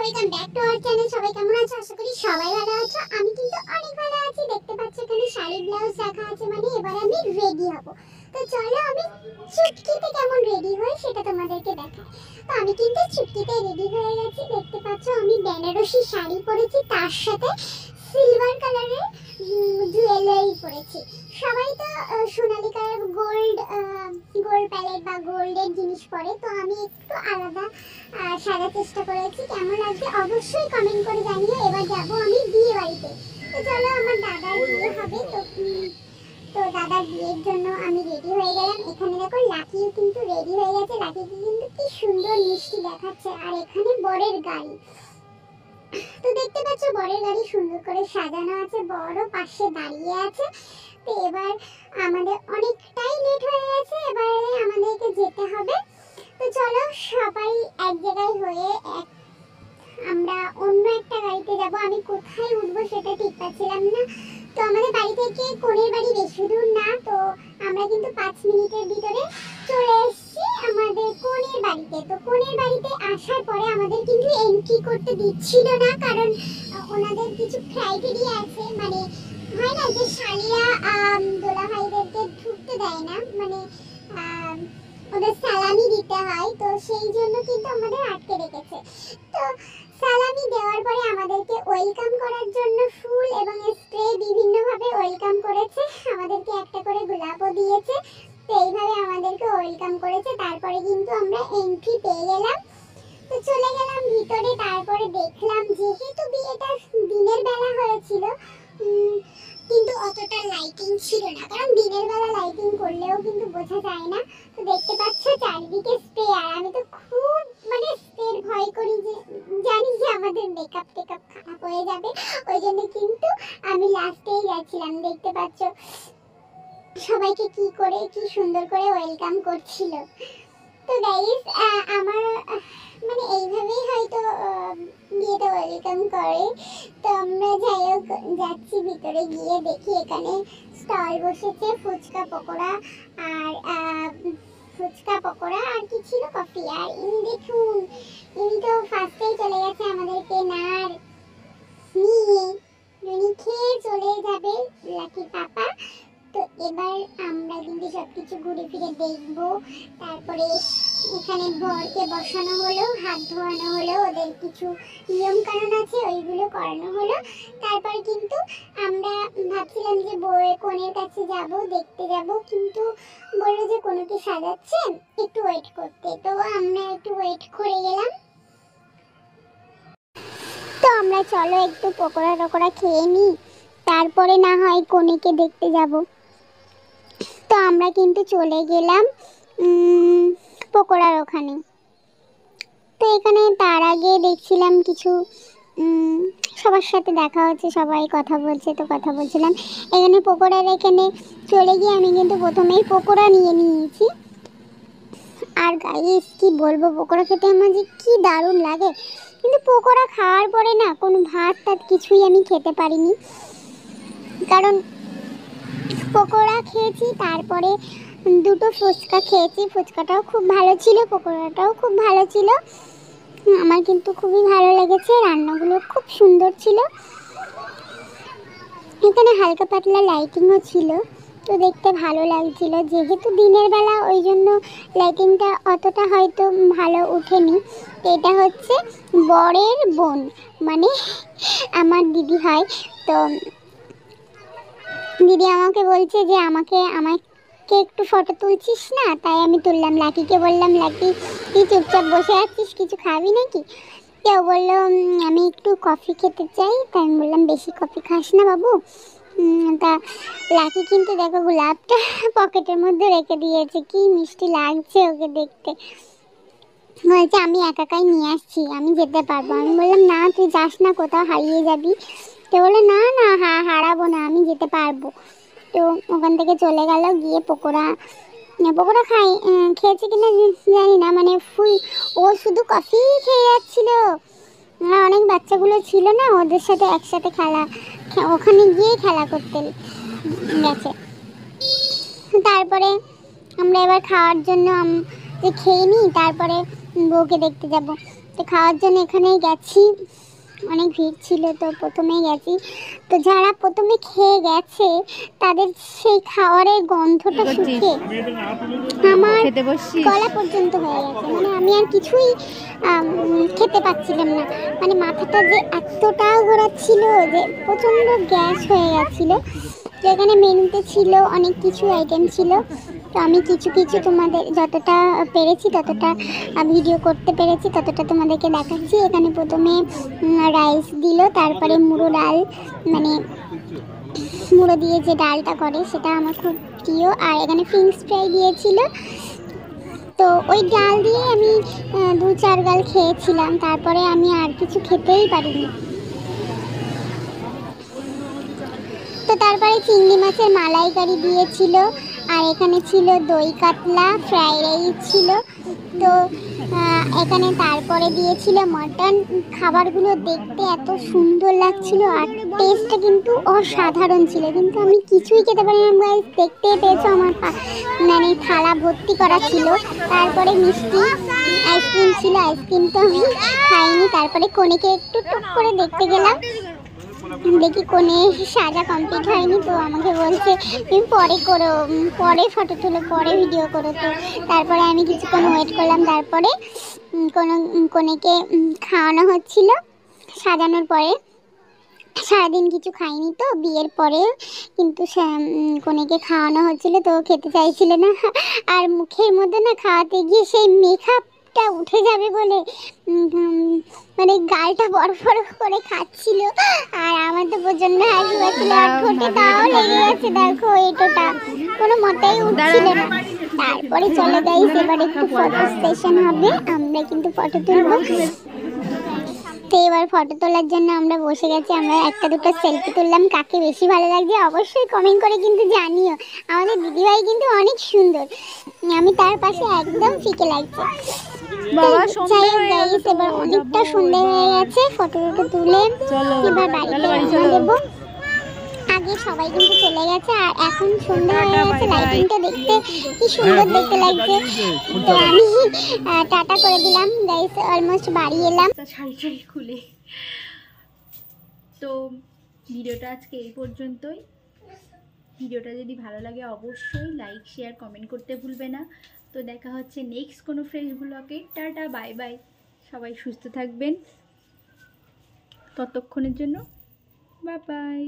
Welcome back to our channel. সবাই কেমন আছো? আশা করি সবাই ভালো আছো। আমি কিন্তু অনেক ভালো আছি। দেখতে পাচ্ছ এখানে শাড়ি ব্লাউজ রাখা আছে, মানে এবার আমি রেডি হব। তো চলো আমি চুটকিতে কেমন রেডি হই সেটা তোমাদেরকে দেখাই। তো আমি কিন্তু চুটকিতে রেডি হয়ে গেছি। দেখতে পাচ্ছ আমি বেনারসি শাড়ি পরেছি, তার সাথে সিলভার কালারের জুয়েলারি পরেছি। সবাই তো সোনালী কালার গোল্ড প্যালেট বা গোল্ডের জিনিস পরে, তো আমি একটু আলাদা সাজার চেষ্টা করেছি। কেমন লাগছে অবশ্যই কমেন্ট করে জানিও। এবার যাব আমি বিয়ে বাড়িতে। তো চলো, আমার দাদার বিয়ে হবে, তো দাদার বিয়ের জন্য আমি রেডি হয়ে গেলাম। এখানে দেখো লাকিও কিন্তু রেডি হয়ে গেছে। লাকিকে কিন্তু কি সুন্দর মিষ্টি দেখাচ্ছে। আর এখানে বরের গাড়ি, তো দেখতে পাচ্ছ বরের গাড়ি সুন্দর করে সাজানো আছে, বড় পাশে দাঁড়িয়ে আছে। তো এবার আমাদের অনেকটাই লেট হয়ে গেছে, এবারে আমাদেরকে যেতে হবে। তো চলো সবাই এক জায়গায় হয়ে আমরা অন্য একটা গাড়িতে যাব। আমি কোথায় উঠবো সেটা ঠিক পাচ্ছিলাম না। তো আমাদের বাড়ি থেকে কনের বাড়ি বেশি দূর না, তো আমরা কিন্তু 5 মিনিটের ভিতরে চলে এসেছি আমাদের কনের বাড়িতে। তো কনের বাড়িতে আসার পরে আমাদের কিন্তু এন্ট্রি করতে দিচ্ছিল না, কারণ ওনাদের কিছু ক্রাইটেরিয়া আছে। মানে হয় না যে শালিয়া দোলা ভাইদেরকে ঢুকতে দেয় না, মানে ওদের সালামি দিতে হয়, তো সেই জন্য কিন্তু আমাদের আটকে রেখেছে। তো সালামি দেওয়ার পরে আমাদেরকে ওয়েলকাম করার জন্য ফুল এবং স্প্রে বিভিন্নভাবে ওয়েলকাম করেছে। আমাদেরকে একটা করে গোলাপও দিয়েছে। তো এইভাবে আমাদেরকে ওয়েলকাম করেছে। তারপরে কিন্তু আমরা এন্ট্রি পেয়ে গেলাম। তো চলে গেলাম ভিতরে। তারপরে দেখলাম যেহেতু বিয়েটা দিনের বেলা হয়েছিল, কিন্তু অতটা লাইটিং ছিল না, কারণ দিনের বেলা লাইটিং করলেও কিন্তু বোঝা যায় না। তো দেখতে পাচ্ছ চারিদিকে স্প্রে, আর আমি তো খুব মানে স্প্রের ভয় করি, যে জানি যে আমাদের মেকআপ খারাপ হয়ে যাবে, ওই জন্য কিন্তু আমি লাস্টেই গেছিলাম। দেখতে পাচ্ছ সবাইকে কি সুন্দর করে ওয়েলকাম করছিল। তো গাইস আমার মানে এইভাবেই হয়তো বিয়েতে ওয়েলকাম করে। তো আমরা যাই হোক যাচ্ছি ভিতরে, গিয়ে দেখি এখানে স্টল বসেছে ফুচকা পকোড়া আর কি ছিল, কফি। আর ইনি দেখুন, ইনি তো ফার্স্টেই চলে গেছে আমাদেরকে না নিয়ে, উনি খেয়ে চলে যাবে লাকি পাপা। তো এবার আমরা কিন্তু সবকিছু ঘুরে ফিরে দেখবো। তারপরে এখানে বরকে বসানো হলো, হাত ধোয়ানো হলো, ওদের কিছু নিয়ম কানুন আছে ওইগুলো করানো হলো। তারপর কিন্তু আমরা ভাবছিলাম যে বউয়ের কনের কাছে যাব, দেখতে যাব, কিন্তু বললো যে কোনোকে সাজাচ্ছে, একটু ওয়েট করতে। তো আমরা একটু ওয়েট করে গেলাম। তো আমরা চলো একটু পকোড়া টকোড়া খেয়ে নিই, তারপরে না হয় কনেকে দেখতে যাব। তো আমরা কিন্তু চলে গেলাম পকোড়ার ওখানে। তো এখানে তার আগে দেখছিলাম কিছু সবার সাথে দেখা হচ্ছে, সবাই কথা বলছে, তো কথা বলছিলাম। এখানে পকোড়ার এখানে চলে গিয়ে আমি কিন্তু প্রথমেই পকোড়া নিয়ে নিয়েছি। আর গাইস কি বলবো, পকোড়া খেতে আমার যে কি দারুণ লাগে। কিন্তু পকোড়া খাওয়ার পরে না কোনো ভাত টাত কিছুই আমি খেতে পারিনি, কারণ পকোড়া খেয়েছি, তারপরে দুটো ফুচকা খেয়েছি। ফুচকাটাও খুব ভালো ছিল, পকোড়াটাও খুব ভালো ছিল। আমার কিন্তু খুবই ভালো লেগেছে, রান্নাগুলো খুব সুন্দর ছিল। এখানে হালকা পাতলা লাইটিংও ছিল, তো দেখতে ভালো লাগছিল। যেহেতু দিনের বেলা ওই জন্য লাইটিংটা অতটা হয়তো ভালো ওঠেনি। এটা হচ্ছে বরের বোন, মানে আমার দিদি হয়। তো দিদি আমাকে বলছে যে আমাকে একটু ফটো তুলছিস না, তাই আমি তুললাম। লাকিকে বললাম, লাকি তুই চুপচাপ বসে আছিস, কিছু খাবি নাকি? কেউ বললো আমি একটু কফি খেতে চাই। তাই আমি বললাম বেশি কফি খাস না বাবু। তা লাকি কিন্তু দেখো গোলাপটা পকেটের মধ্যে রেখে দিয়েছে, কি মিষ্টি লাগছে ওকে দেখতে। বলছে আমি একাই নিয়ে আসছি, আমি যেতে পারবো। আমি বললাম না তুই যাস না, কোথাও হারিয়ে যাবি। তো বলে না না হারাবো না, আমি যেতে পারবো। তো ওখান থেকে চলে গেল, গিয়ে পকোড়া খেয়েছে কিনা জানি না, মানে ও শুধু কফি খেয়ে যাচ্ছিল। অনেক বাচ্চাগুলো ছিল না, ওদের সাথে একসাথে ওখানে গিয়ে খেলা করতে গেছে। তারপরে আমরা এবার খাওয়ার জন্য যে খেয়ে নিই, তারপরে বউকে দেখতে যাব। তো খাওয়ার জন্য এখানেই গেছি, অনেক ভিড় ছিল তো প্রথমেই গেছি। তো যারা প্রথমে খেয়ে গেছে তাদের সেই খাওয়ারের গন্ধটা শুকে আমার গলা পর্যন্ত হয়ে গেছে, মানে আমি আর কিছুই খেতে পাচ্ছিলাম না, মানে মাথাটা যে এতটা ঘোরাচ্ছিল যে প্রচণ্ড গ্যাস হয়ে গেছিলো। তো এখানে মেনুতে ছিল অনেক কিছু আইটেম ছিল, তো আমি কিছু কিছু তোমাদের যতটা পেরেছি ততটা ভিডিও করতে পেরেছি ততটা তোমাদেরকে দেখাচ্ছি। এখানে প্রথমে রাইস দিল, তারপরে মুড়ো ডাল, মানে মুড়ো দিয়ে যে ডালটা করে সেটা আমার খুব প্রিয়, আর এখানে ফিশ ফ্রাই দিয়েছিল। তো ওই ডাল দিয়ে আমি 2-4 গাল খেয়েছিলাম, তারপরে আমি আর কিছু খেতেই পারিনি। তো তারপরে চিংড়ি মাছের মালাইকারি দিয়েছিল, আর এখানে ছিল দই কাতলা, ফ্রাই রাইস ছিল। তো এখানে তারপরে দিয়েছিল মাটন। খাবারগুলো দেখতে এত সুন্দর লাগছিল আর টেস্টটা কিন্তু অসাধারণ ছিল, কিন্তু আমি কিছুই খেতে পারি না গাইস, দেখতেই পেয়েছো আমার মানে থালা ভর্তি করা ছিল। তারপরে মিষ্টি আইসক্রিম ছিল, আইসক্রিম তো আমি খাইনি। তারপরে কনেকে একটু টুক করে দেখতে গেলাম, দেখি কোনে সাজা কমপ্লিট হয়নি, তো আমাকে বলছে তুমি পরে করো, পরে ফটো তুলো, পরে ভিডিও করো। তো তারপরে আমি কিছুক্ষণ ওয়েট করলাম, তারপরে কোনেকে খাওয়ানো হচ্ছিল সাজানোর পরে। সারাদিন কিছু খাইনি তো বিয়ের পরে, কিন্তু কোনেকে খাওয়ানো হচ্ছিল তো খেতে চাইছিল না, আর মুখের মধ্যে না খাওয়াতে গিয়ে সেই মেকআপটা উঠে যাবে বলে মানে গালটা বড় বড় করে খাচ্ছিল, আর আমার তো প্রচন্ড হাসি পাচ্ছিল, আর ঠোঁটে তাও লেগে গেছে, দেখো এটোটা কোনো মতেই উঠছিল না। তারপরে চলে যাই, এবার একটু ফটো সেশন হবে, আমরা কিন্তু ফটো তুলবো। তো এবার ফটো তোলার জন্য আমরা বসে গেছি, আমরা একটা দুটো সেলফি তুললাম। কাকে বেশি ভালো লাগছে অবশ্যই কমেন্ট করে কিন্তু জানিও। আমাদের দিদিভাই কিন্তু অনেক সুন্দর, আমি তার পাশে একদম ফিকে লাগছে। এবার অনেকটা সন্ধ্যা হয়ে গেছে, ফটো তুলে এবার বাড়িতে রওনা দেবো। আগে সবাই কিন্তু চলে গেছে আর এখন সন্ধ্যা হয়ে গেছে, লাইটিংটা দেখতে কি সুন্দর দেখতে লাগছে। তো আমি টাটা করে দিলাম গাইস, অলমোস্ট বাড়ি এলাম। শাড়ি খুলে। তো ভিডিওটা আজকে এই পর্যন্তই। ভিডিওটা যদি ভালো লাগে অবশ্যই লাইক শেয়ার কমেন্ট করতে ভুলবে না। তো দেখা হচ্ছে নেক্সট কোনো ফ্রেশ ব্লগে। টাটা বাই বাই, সবাই সুস্থ থাকবেন ততক্ষণের জন্য, বাই বাই।